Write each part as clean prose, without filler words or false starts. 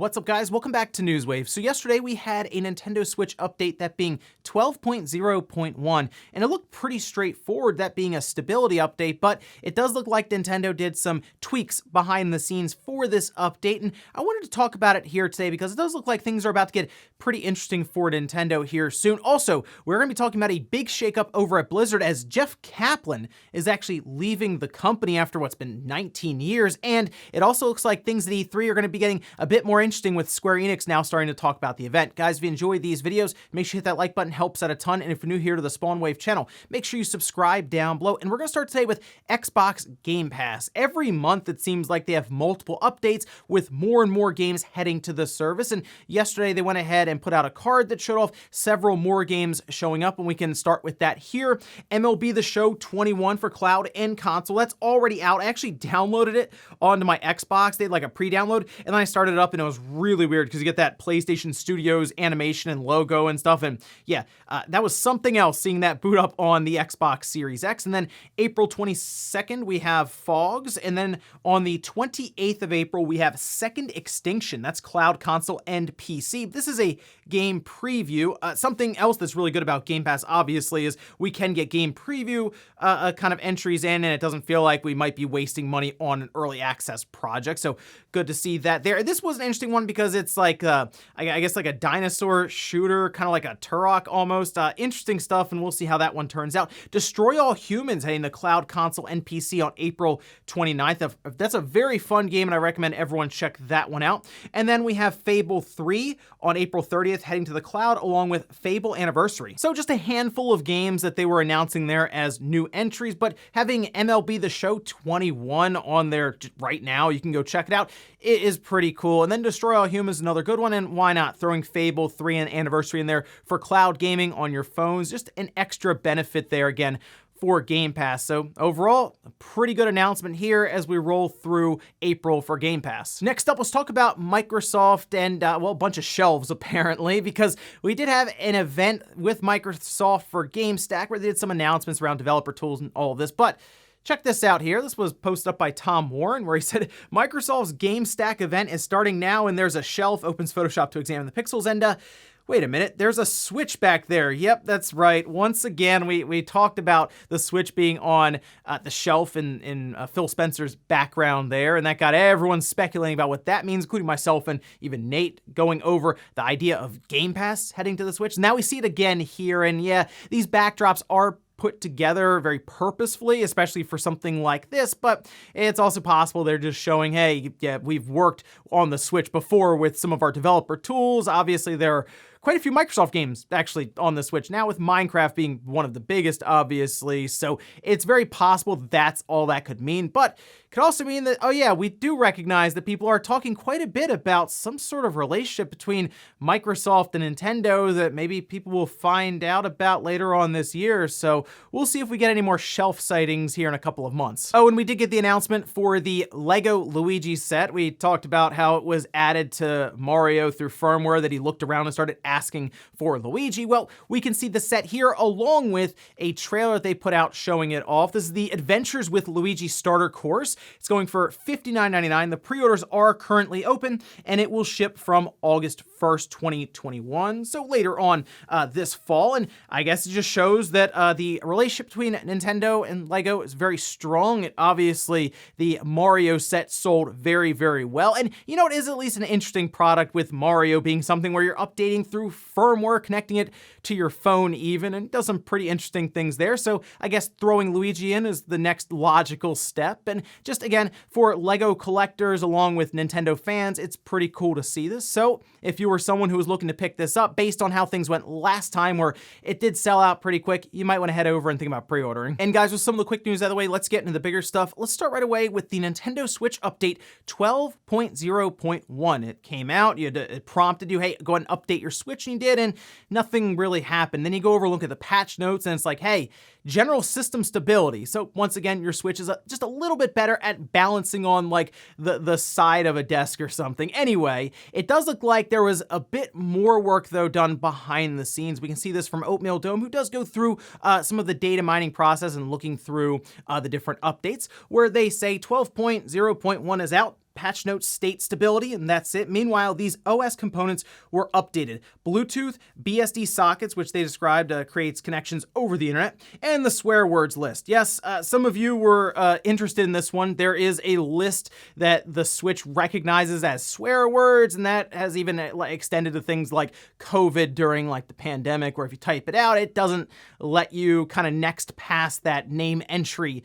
What's up, guys? Welcome back to Newswave. So yesterday we had a Nintendo Switch update, that being 12.0.1, and it looked pretty straightforward, that being a stability update, but it does look like Nintendo did some tweaks behind the scenes for this update, and I wanted to talk about it here today because it does look like things are about to get pretty interesting for Nintendo here soon. Also, we're going to be talking about a big shakeup over at Blizzard as Jeff Kaplan is actually leaving the company after what's been 19 years, and it also looks like things at E3 are going to be getting a bit more interesting with Square Enix now starting to talk about the event. Guys, if you enjoyed these videos, make sure you hit that like button, helps out a ton, and if you're new here to the Spawnwave channel, make sure you subscribe down below. And we're going to start today with Xbox Game Pass. Every month it seems like they have multiple updates with more and more games heading to the service, and yesterday they went ahead and put out a card that showed off several more games showing up, and we can start with that here. MLB The Show 21 for cloud and console, that's already out. I actually downloaded it onto my Xbox. They had like a pre-download, and then I started it up and it was really weird because you get that PlayStation Studios animation and logo and stuff, and yeah, that was something else seeing that boot up on the Xbox Series X. And then April 22nd we have Fogs, and then on the 28th of April we have Second Extinction. That's cloud, console, and PC. This is a game preview. Something else that's really good about Game Pass obviously is we can get game preview kind of entries in, and it doesn't feel like we might be wasting money on an early access project, so good to see that there. This was an interesting one because it's like I guess like a dinosaur shooter, kind of like a Turok almost. Interesting stuff, and we'll see how that one turns out. Destroy All Humans heading to cloud, console, and PC on April 29th. That's a very fun game, and I recommend everyone check that one out. And then we have Fable 3 on April 30th heading to the cloud, along with Fable Anniversary. So just a handful of games that they were announcing there as new entries, but having MLB The Show 21 on there right now, you can go check it out. It is pretty cool. And then Destroy All Humans, another good one, and why not throwing Fable 3 and Anniversary in there for cloud gaming on your phones, just an extra benefit there again for Game Pass. So overall, a pretty good announcement here as we roll through April for Game Pass. Next up, let's talk about Microsoft and, well, a bunch of shelves apparently, because we did have an event with Microsoft for GameStack where they did some announcements around developer tools and all of this, but check this out here. This was posted up by Tom Warren, where he said, Microsoft's GameStack event is starting now, and there's a shelf, opens Photoshop to examine the pixels, and wait a minute, there's a Switch back there. Yep, that's right. Once again, we talked about the Switch being on the shelf in Phil Spencer's background there, and that got everyone speculating about what that means, including myself and even Nate going over the idea of Game Pass heading to the Switch. Now we see it again here, and yeah, these backdrops are put together very purposefully, especially for something like this, but it's also possible they're just showing, hey, yeah, we've worked on the Switch before with some of our developer tools. Obviously, there are quite a few Microsoft games actually on the Switch now, with Minecraft being one of the biggest, obviously, so it's very possible that's all that could mean, but it could also mean that, oh yeah, we do recognize that people are talking quite a bit about some sort of relationship between Microsoft and Nintendo that maybe people will find out about later on this year, so we'll see if we get any more shelf sightings here in a couple of months. Oh, and we did get the announcement for the Lego Luigi set. We talked about how it was added to Mario through firmware, that he looked around and started asking for Luigi. Well, we can see the set here along with a trailer that they put out showing it off. This is the Adventures with Luigi starter course. It's going for $59.99. The pre-orders are currently open, and it will ship from August 1st, 2021, so later on this fall. And I guess it just shows that the relationship between Nintendo and Lego is very strong. Obviously, the Mario set sold very, very well, and you know, it is at least an interesting product, with Mario being something where you're updating through firmware, connecting it to your phone even, and does some pretty interesting things there. So I guess throwing Luigi in is the next logical step, and just again, for Lego collectors along with Nintendo fans, it's pretty cool to see this. So if you were someone who was looking to pick this up based on how things went last time, where it did sell out pretty quick, you might want to head over and think about pre-ordering. And guys, with some of the quick news out of the way, let's get into the bigger stuff. Let's start right away with the Nintendo Switch update 12.0.1. It came out, it prompted you, hey, go ahead and update your Switch, and you did, and nothing really happened. Then you go over and look at the patch notes, and it's like, hey, general system stability. So once again, your Switch is just a little bit better at balancing on like the side of a desk or something. Anyway, it does look like there was a bit more work though done behind the scenes. We can see this from Oatmeal Dome, who does go through some of the data mining process and looking through the different updates, where they say 12.0.1 is out. patch notes state stability, and that's it. Meanwhile, these OS components were updated. Bluetooth, BSD sockets, which they described creates connections over the internet, and the swear words list. Yes, some of you were interested in this one. There is a list that the Switch recognizes as swear words, and that has even extended to things like COVID during like the pandemic, where if you type it out, it doesn't let you kind of next past that name entry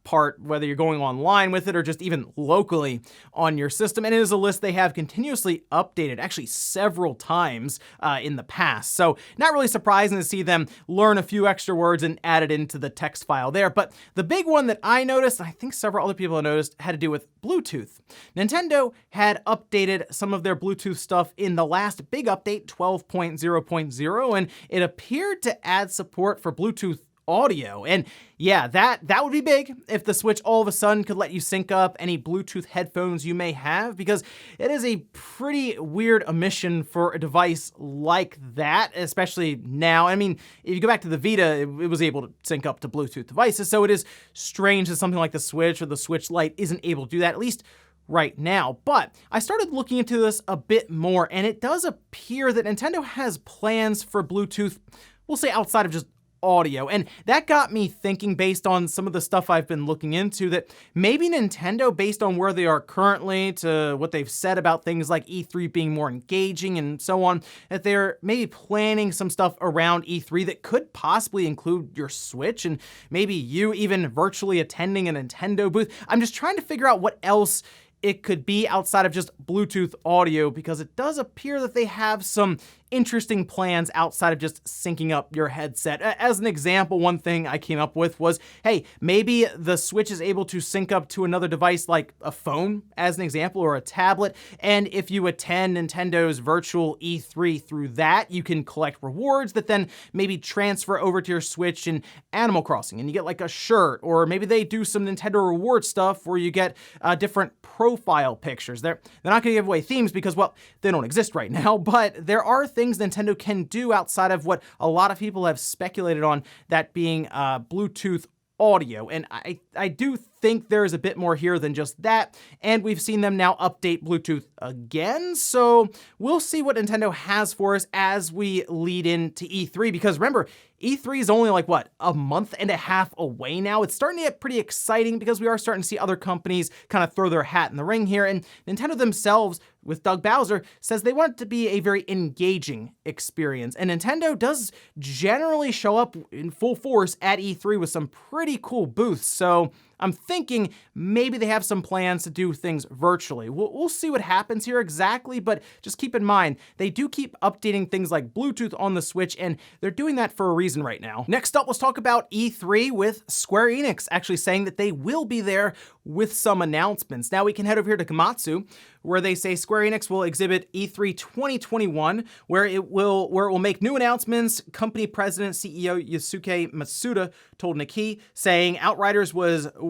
part, whether you're going online with it or just even locally on your system. And it is a list they have continuously updated, actually several times in the past. So not really surprising to see them learn a few extra words and add it into the text file there. But the big one that I noticed, and I think several other people have noticed, had to do with Bluetooth. Nintendo had updated some of their Bluetooth stuff in the last big update, 12.0.0, and it appeared to add support for Bluetooth audio. And yeah, that would be big if the Switch all of a sudden could let you sync up any Bluetooth headphones you may have, because it is a pretty weird omission for a device like that, especially now. I mean, if you go back to the Vita, it was able to sync up to Bluetooth devices, so it is strange that something like the Switch or the Switch Lite isn't able to do that, at least right now. But I started looking into this a bit more, and it does appear that Nintendo has plans for Bluetooth, we'll say outside of just audio. And that got me thinking, based on some of the stuff I've been looking into, that maybe Nintendo, based on where they are currently to what they've said about things like E3 being more engaging and so on, that they're maybe planning some stuff around E3 that could possibly include your Switch and maybe you even virtually attending a Nintendo booth. I'm just trying to figure out what else it could be outside of just Bluetooth audio, because it does appear that they have some interesting plans outside of just syncing up your headset. As an example, one thing I came up with was, hey, maybe the Switch is able to sync up to another device like a phone, as an example, or a tablet, and if you attend Nintendo's virtual E3 through that, you can collect rewards that then maybe transfer over to your Switch in Animal Crossing, and you get like a shirt, or maybe they do some Nintendo reward stuff where you get different profile pictures. They're not going to give away themes because, well, they don't exist right now, but there are things Nintendo can do outside of what a lot of people have speculated on, that being Bluetooth audio. And I do think there's a bit more here than just that, and we've seen them now update Bluetooth again, so we'll see what Nintendo has for us as we lead into E3, because remember, E3 is only like, what, a month and a half away now? It's starting to get pretty exciting because we are starting to see other companies kind of throw their hat in the ring here, and Nintendo themselves, with Doug Bowser, says they want it to be a very engaging experience, and Nintendo does generally show up in full force at E3 with some pretty cool booths, so I'm thinking maybe they have some plans to do things virtually. We'll see what happens here exactly, but just keep in mind, they do keep updating things like Bluetooth on the Switch, and they're doing that for a reason right now. Next up, let's talk about E3 with Square Enix actually saying that they will be there with some announcements. Now we can head over here to Komatsu, where they say Square Enix will exhibit E3 2021, where it will make new announcements. Company president, CEO Yusuke Matsuda told Nikkei, saying Outriders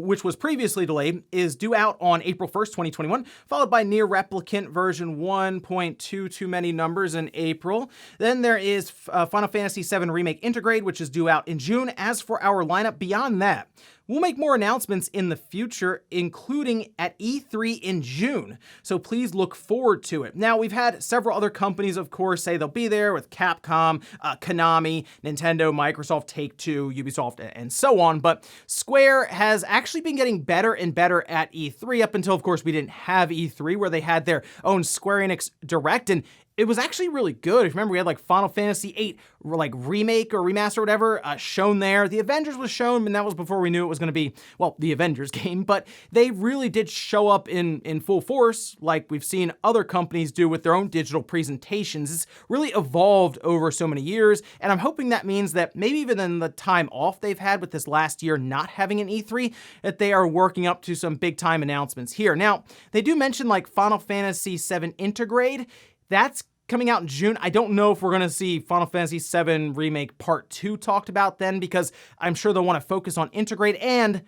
which was previously delayed, is due out on April 1st, 2021, followed by Nier Replicant version 1.2, too many numbers, in April. Then there is Final Fantasy VII Remake Intergrade, which is due out in June. As for our lineup beyond that, we'll make more announcements in the future, including at E3 in June, so please look forward to it. Now, we've had several other companies, of course, say they'll be there, with Capcom, Konami, Nintendo, Microsoft, Take-Two, Ubisoft, and so on, but Square has actually been getting better and better at E3, up until, of course, we didn't have E3, where they had their own Square Enix Direct, and it was actually really good. If you remember, we had like Final Fantasy VIII like remake or remaster or whatever shown there. The Avengers was shown, and that was before we knew it was going to be, well, the Avengers game, but they really did show up in full force, like we've seen other companies do with their own digital presentations. It's really evolved over so many years, and I'm hoping that means that maybe even in the time off they've had with this last year not having an E3, that they are working up to some big time announcements here. Now, they do mention like Final Fantasy VII Intergrade. That's coming out in June. I don't know if we're going to see Final Fantasy VII Remake Part 2 talked about then, because I'm sure they'll want to focus on Intergrade and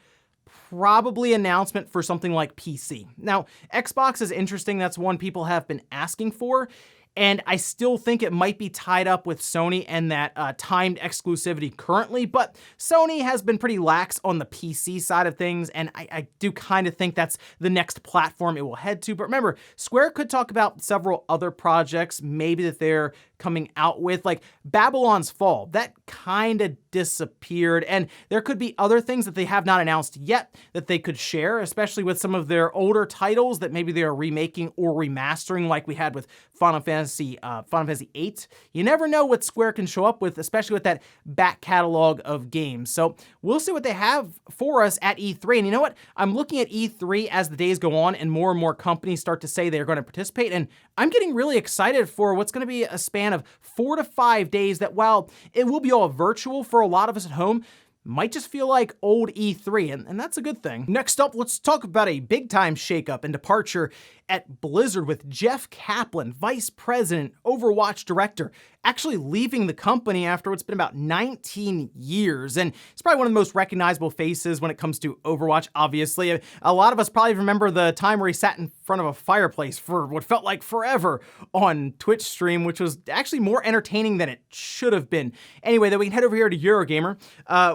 probably announcement for something like PC. Now, Xbox is interesting. That's one people have been asking for. and I still think it might be tied up with Sony and that timed exclusivity currently, but Sony has been pretty lax on the PC side of things, and I do kind of think that's the next platform it will head to. But remember, Square could talk about several other projects maybe that they're coming out with, like Babylon's Fall. That kind of disappeared, and there could be other things that they have not announced yet that they could share, especially with some of their older titles that maybe they are remaking or remastering, like we had with Final Fantasy VIII. You never know what Square can show up with, especially with that back catalog of games. So we'll see what they have for us at E3. And you know what? I'm looking at E3 as the days go on and more companies start to say they're going to participate, and I'm getting really excited for what's going to be a span of 4 to 5 days that, while it will be all virtual for a lot of us at home, might just feel like old E3, and that's a good thing. Next up, let's talk about a big-time shakeup and departure at Blizzard with Jeff Kaplan, Vice President, Overwatch Director, actually leaving the company after what's been about 19 years. And it's probably one of the most recognizable faces when it comes to Overwatch, obviously. A lot of us probably remember the time where he sat in front of a fireplace for what felt like forever on Twitch stream, which was actually more entertaining than it should have been. Anyway, then we can head over here to Eurogamer,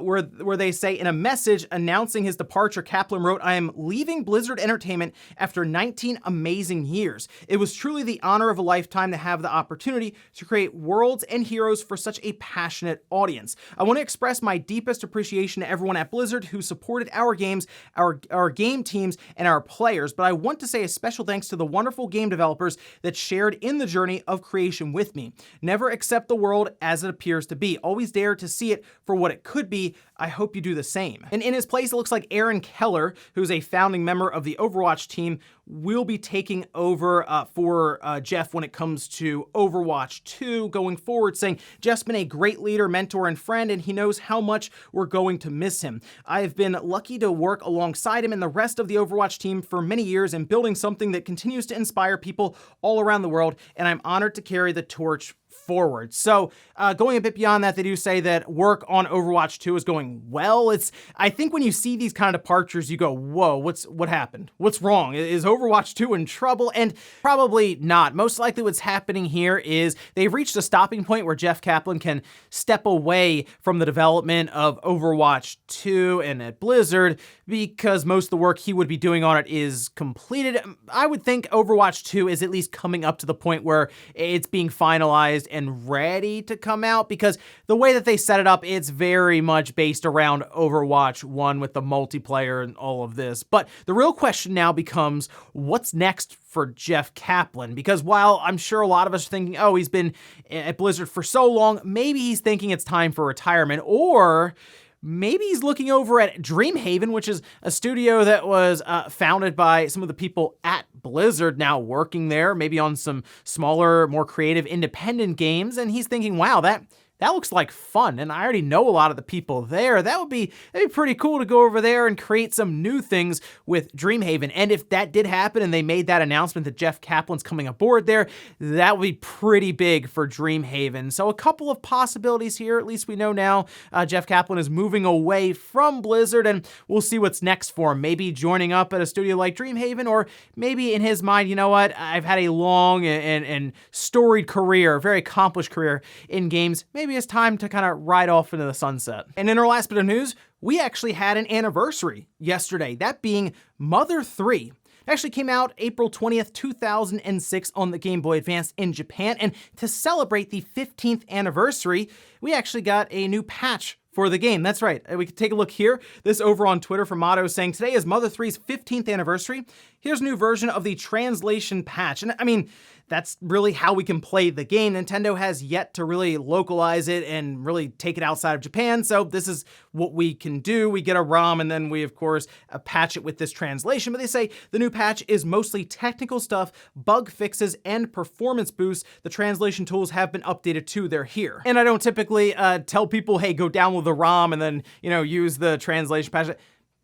where they say in a message announcing his departure, Kaplan wrote, "I am leaving Blizzard Entertainment after 19 amazing years. It was truly the honor of a lifetime to have the opportunity to create worlds and heroes for such a passionate audience. I want to express my deepest appreciation to everyone at Blizzard who supported our games, our game teams, and our players, but I want to say a special thanks to the wonderful game developers that shared in the journey of creation with me. Never accept the world as it appears to be. Always dare to see it for what it could be. I hope you do the same." And in his place, it looks like Aaron Keller, who's a founding member of the Overwatch team, will be taking over for Jeff when it comes to Overwatch 2 going forward, saying, "Jeff's been a great leader, mentor, and friend, and he knows how much we're going to miss him. I have been lucky to work alongside him and the rest of the Overwatch team for many years in building something that continues to inspire people all around the world, and I'm honored to carry the torch forward." So going a bit beyond that, they do say that work on Overwatch 2 is going well. I think when you see these kind of departures, you go, whoa, what happened? What's wrong? Is Overwatch 2 in trouble? And probably not. Most likely what's happening here is they've reached a stopping point where Jeff Kaplan can step away from the development of Overwatch 2 and at Blizzard because most of the work he would be doing on it is completed. I would think Overwatch 2 is at least coming up to the point where it's being finalized and ready to come out, because the way that they set it up, it's very much based around Overwatch 1 with the multiplayer and all of this. But the real question now becomes, what's next for Jeff Kaplan? Because while I'm sure a lot of us are thinking, oh, he's been at Blizzard for so long, maybe he's thinking it's time for retirement, or maybe he's looking over at Dreamhaven, which is a studio that was founded by some of the people at Blizzard now working there, maybe on some smaller, more creative independent games. And he's thinking, wow, that looks like fun, and I already know a lot of the people there. That'd be pretty cool to go over there and create some new things with Dreamhaven. And if that did happen and they made that announcement that Jeff Kaplan's coming aboard there, that would be pretty big for Dreamhaven. So a couple of possibilities here. At least we know now Jeff Kaplan is moving away from Blizzard, and we'll see what's next for him. Maybe joining up at a studio like Dreamhaven, or maybe in his mind, you know what, I've had a long and storied career, very accomplished career in games. Maybe it's time to kind of ride off into the sunset. And in our last bit of news, we actually had an anniversary yesterday, that being Mother 3. It actually came out April 20th, 2006 on the Game Boy Advance in Japan, and to celebrate the 15th anniversary, we actually got a new patch for the game. That's right. We can take a look here. This over on Twitter from Motto saying, "Today is Mother 3's 15th anniversary. Here's a new version of the translation patch." And I mean, that's really how we can play the game. Nintendo has yet to really localize it and really take it outside of Japan, so this is what we can do. We get a ROM, and then we, of course, patch it with this translation. But they say the new patch is mostly technical stuff, bug fixes, and performance boosts. The translation tools have been updated too. They're here. And I don't typically tell people, hey, go download the ROM and then, use the translation patch.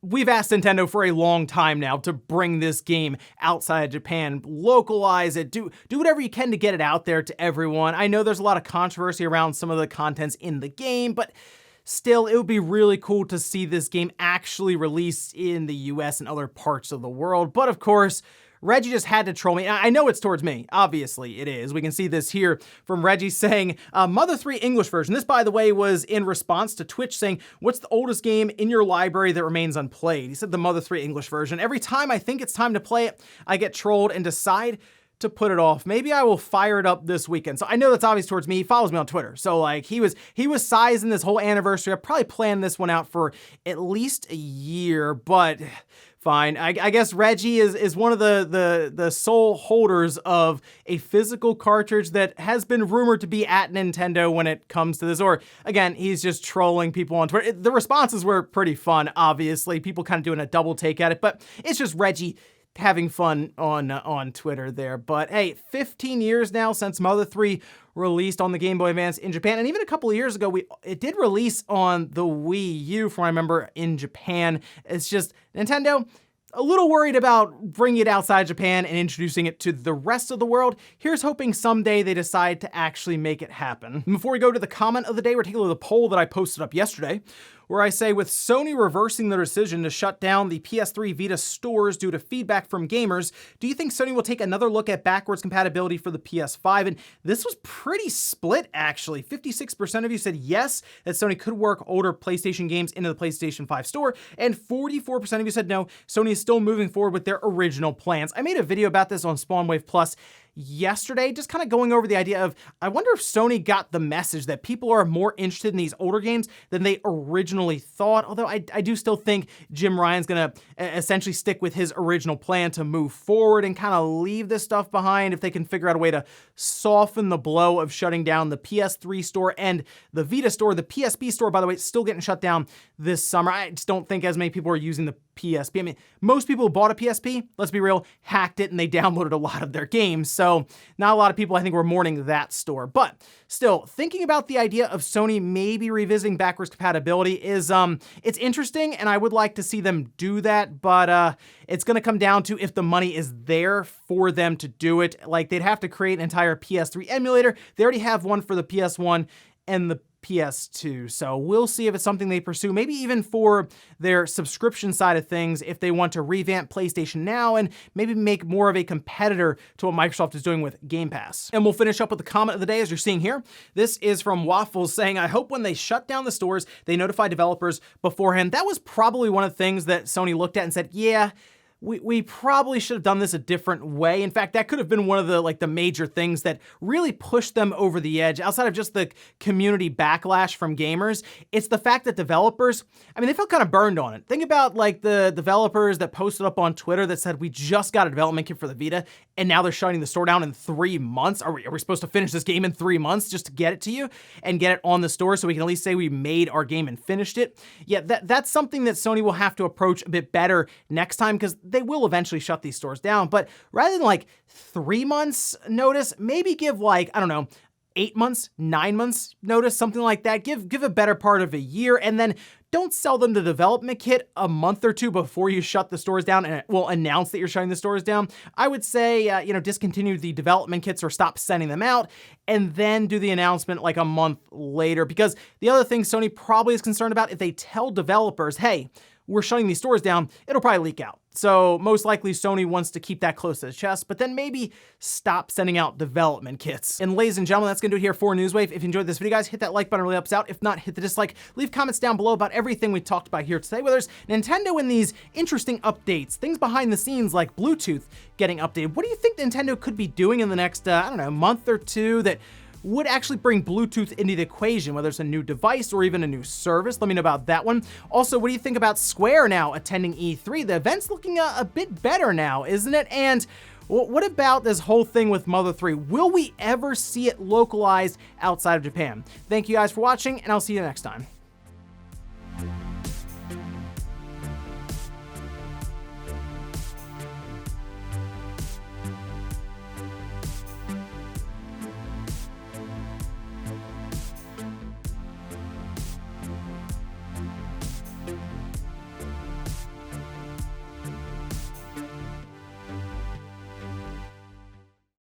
We've asked Nintendo for a long time now to bring this game outside of Japan, localize it, do whatever you can to get it out there to everyone. I know there's a lot of controversy around some of the contents in the game, but still, it would be really cool to see this game actually released in the US and other parts of the world. But of course, Reggie just had to troll me. I know it's towards me. Obviously it is. We can see this here from Reggie saying, Mother 3 English version. This, by the way, was in response to Twitch saying, what's the oldest game in your library that remains unplayed? He said the Mother 3 English version. Every time I think it's time to play it, I get trolled and decide to put it off. Maybe I will fire it up this weekend. So I know that's obvious towards me. He follows me on Twitter. So like he was sizing this whole anniversary. I probably planned this one out for at least a year, but fine. I guess Reggie is one of the sole holders of a physical cartridge that has been rumored to be at Nintendo when it comes to this. Or again, he's just trolling people on Twitter. The responses were pretty fun, obviously. People kind of doing a double take at it, but it's just Reggie having fun on Twitter there. But hey, 15 years now since Mother 3 released on the Game Boy Advance in Japan, and even a couple of years ago, it did release on the Wii U, from what I remember, in Japan. It's just Nintendo a little worried about bringing it outside Japan and introducing it to the rest of the world. Here's hoping someday they decide to actually make it happen. And before we go to the comment of the day, we're taking a look at the poll that I posted up yesterday, where I say, with Sony reversing their decision to shut down the PS3 Vita stores due to feedback from gamers, do you think Sony will take another look at backwards compatibility for the PS5? And this was pretty split, actually. 56% of you said yes, that Sony could work older PlayStation games into the PlayStation 5 store, and 44% of you said no, Sony is still moving forward with their original plans. I made a video about this on Spawnwave Plus yesterday, just kind of going over the idea of, I wonder if Sony got the message that people are more interested in these older games than they originally thought. Although I do still think Jim Ryan's gonna essentially stick with his original plan to move forward and kind of leave this stuff behind if they can figure out a way to soften the blow of shutting down the PS3 store and the Vita store. The PSP store, by the way, is still getting shut down this summer. I just don't think as many people are using the PSP. I mean, most people who bought a PSP, let's be real, hacked it and they downloaded a lot of their games. So not a lot of people, I think, were mourning that store. But still, thinking about the idea of Sony maybe revisiting backwards compatibility is, it's interesting, and I would like to see them do that, but it's gonna come down to if the money is there for them to do it. Like, they'd have to create an entire PS3 emulator. They already have one for the PS1 and the PS2. So we'll see if it's something they pursue, maybe even for their subscription side of things, if they want to revamp PlayStation Now and maybe make more of a competitor to what Microsoft is doing with Game Pass. And we'll finish up with the comment of the day, as you're seeing here. This is from Waffles saying, I hope when they shut down the stores, they notify developers beforehand. That was probably one of the things that Sony looked at and said, yeah, we probably should have done this a different way. In fact, that could have been one of the major things that really pushed them over the edge. Outside of just the community backlash from gamers, it's the fact that developers, I mean, they felt kind of burned on it. Think about like the developers that posted up on Twitter that said, we just got a development kit for the Vita, and now they're shutting the store down in 3 months. Are we supposed to finish this game in 3 months just to get it to you and get it on the store so we can at least say we made our game and finished it? Yeah, that's something that Sony will have to approach a bit better next time, because they will eventually shut these stores down. But rather than like 3 months notice, maybe give like, I don't know, 8 months, 9 months notice, something like that. Give a better part of a year, and then don't sell them the development kit a month or two before you shut the stores down and will announce that you're shutting the stores down. I would say, discontinue the development kits or stop sending them out, and then do the announcement like a month later. Because the other thing Sony probably is concerned about, if they tell developers, hey, we're shutting these stores down, it'll probably leak out. So most likely Sony wants to keep that close to the chest, but then maybe stop sending out development kits. And ladies and gentlemen, that's gonna do it here for Newswave. If you enjoyed this video, guys, hit that like button, it really helps out. If not, hit the dislike. Leave comments down below about everything we talked about here today, whether it's Nintendo and these interesting updates, things behind the scenes like Bluetooth getting updated. What do you think Nintendo could be doing in the next, month or two that would actually bring Bluetooth into the equation, whether it's a new device or even a new service? Let me know about that one. Also, what do you think about Square now attending E3? The event's looking a bit better now, isn't it? And what about this whole thing with Mother 3? Will we ever see it localized outside of Japan? Thank you guys for watching, and I'll see you next time.